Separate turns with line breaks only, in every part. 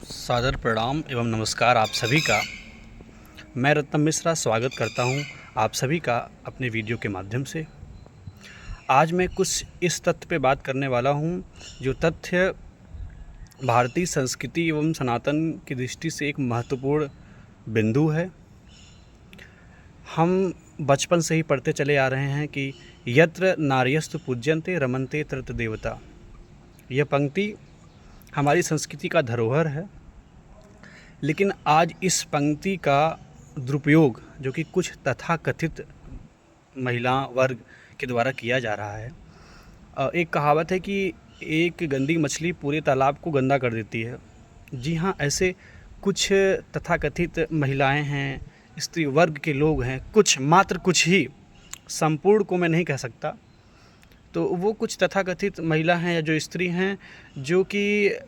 सादर प्रणाम एवं नमस्कार आप सभी का। मैं रत्नम मिश्रा स्वागत करता हूं आप सभी का अपने वीडियो के माध्यम से। आज मैं कुछ इस तथ्य पे बात करने वाला हूं जो तथ्य भारतीय संस्कृति एवं सनातन की दृष्टि से एक महत्वपूर्ण बिंदु है। हम बचपन से ही पढ़ते चले आ रहे हैं कि यत्र नार्यस्तु पूज्यन्ते रमन्ते तत्र देवता। यह पंक्ति हमारी संस्कृति का धरोहर है, लेकिन आज इस पंक्ति का दुरुपयोग जो कि कुछ तथाकथित महिला वर्ग के द्वारा किया जा रहा है। एक कहावत है कि एक गंदी मछली पूरे तालाब को गंदा कर देती है। जी हाँ, ऐसे कुछ तथाकथित महिलाएं हैं, स्त्री वर्ग के लोग हैं, मात्र कुछ ही, संपूर्ण को मैं नहीं कह सकता। तो वो कुछ तथाकथित महिला हैं या जो स्त्री हैं जो कि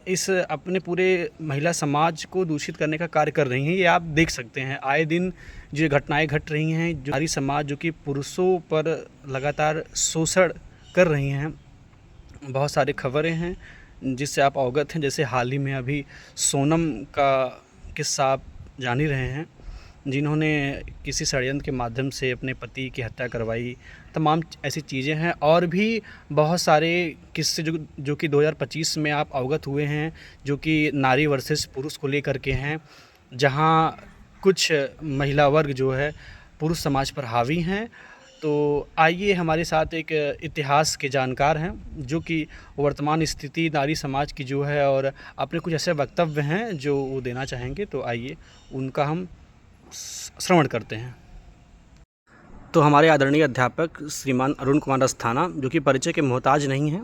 इस अपने पूरे महिला समाज को दूषित करने का कार्य कर रही हैं। ये आप देख सकते हैं आए दिन जो घटनाएं घट रही हैं, जो नारी समाज जो कि पुरुषों पर लगातार शोषण कर रही हैं। बहुत सारी खबरें हैं जिससे आप अवगत हैं। जैसे हाल ही में अभी सोनम का किस्सा आप जान ही रहे हैं, जिन्होंने किसी षड्यंत्र के माध्यम से अपने पति की हत्या करवाई। तमाम ऐसी चीज़ें हैं और भी बहुत सारे किस्से जो कि 2025 में आप अवगत हुए हैं, जो कि नारी वर्सेस पुरुष को लेकर के हैं, जहां कुछ महिला वर्ग जो है पुरुष समाज पर हावी हैं। तो आइए हमारे साथ एक इतिहास के जानकार हैं जो कि वर्तमान स्थिति नारी समाज की जो है और अपने कुछ ऐसे वक्तव्य हैं जो वो देना चाहेंगे। तो आइए उनका हम श्रवण करते हैं। तो हमारे आदरणीय अध्यापक श्रीमान अरुण कुमार अस्थाना, जो कि परिचय के मोहताज नहीं हैं,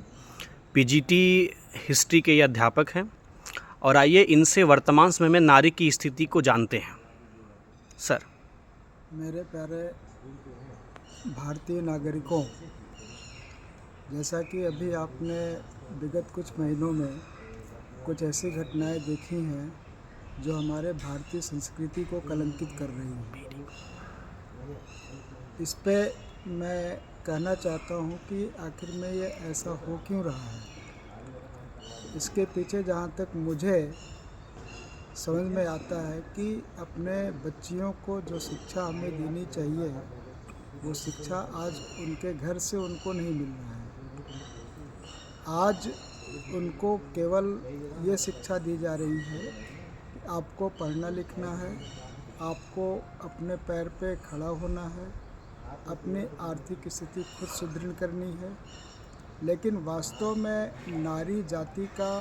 पीजीटी हिस्ट्री के ये अध्यापक हैं। और आइए इनसे वर्तमान समय में नारी की स्थिति को जानते हैं। सर।
मेरे प्यारे भारतीय नागरिकों, जैसा कि अभी आपने विगत कुछ महीनों में कुछ ऐसी घटनाएं देखी हैं जो हमारे भारतीय संस्कृति को कलंकित कर रही हैं, इस पे मैं कहना चाहता हूँ कि आखिर में ये ऐसा हो क्यों रहा है। इसके पीछे जहाँ तक मुझे समझ में आता है कि अपने बच्चियों को जो शिक्षा हमें देनी चाहिए वो शिक्षा आज उनके घर से उनको नहीं मिल रहा है। आज उनको केवल ये शिक्षा दी जा रही है कि आपको पढ़ना लिखना है, आपको अपने पैर पे खड़ा होना है, अपनी आर्थिक स्थिति खुद सुदृढ़ करनी है। लेकिन वास्तव में नारी जाति का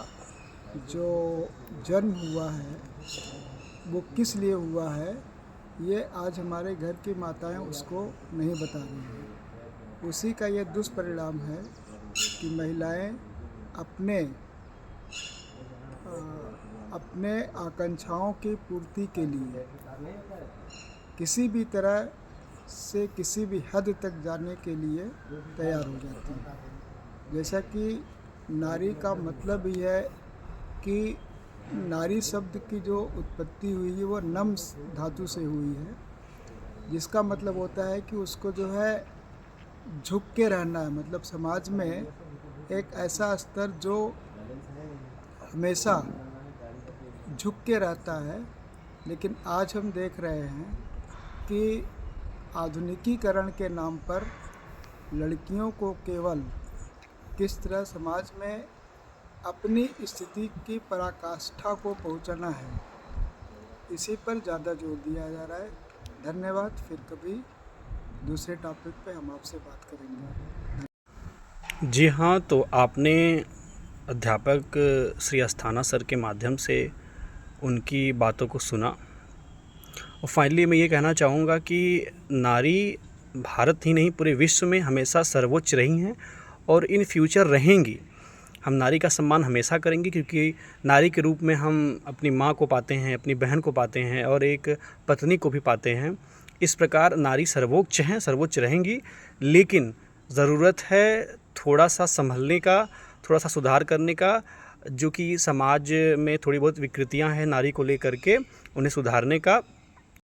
जो जन्म हुआ है वो किस लिए हुआ है, ये आज हमारे घर की माताएं उसको नहीं बता रही हैं। उसी का ये दुष्परिणाम है कि महिलाएं अपने आकांक्षाओं की पूर्ति के लिए किसी भी तरह से किसी भी हद तक जाने के लिए तैयार हो जाती हैं। जैसा कि नारी का मतलब ही है कि नारी शब्द की जो उत्पत्ति हुई है वो नम धातु से हुई है, जिसका मतलब होता है कि उसको जो है झुक के रहना है। मतलब समाज में एक ऐसा स्तर जो हमेशा झुक के रहता है। लेकिन आज हम देख रहे हैं कि आधुनिकीकरण के नाम पर लड़कियों को केवल किस तरह समाज में अपनी स्थिति की पराकाष्ठा को पहुंचाना है, इसी पर ज़्यादा जोर दिया जा रहा है। धन्यवाद। फिर कभी दूसरे टॉपिक पे हम आपसे बात करेंगे।
जी हाँ, तो आपने अध्यापक श्री अस्थाना सर के माध्यम से उनकी बातों को सुना। और फाइनली मैं ये कहना चाहूँगा कि नारी भारत ही नहीं पूरे विश्व में हमेशा सर्वोच्च रही हैं और इन फ्यूचर रहेंगी। हम नारी का सम्मान हमेशा करेंगे, क्योंकि नारी के रूप में हम अपनी माँ को पाते हैं, अपनी बहन को पाते हैं और एक पत्नी को भी पाते हैं। इस प्रकार नारी सर्वोच्च हैं, सर्वोच्च रहेंगी। लेकिन ज़रूरत है थोड़ा सा संभलने का, थोड़ा सा सुधार करने का। जो कि समाज में थोड़ी बहुत विकृतियाँ हैं नारी को लेकर के, उन्हें सुधारने का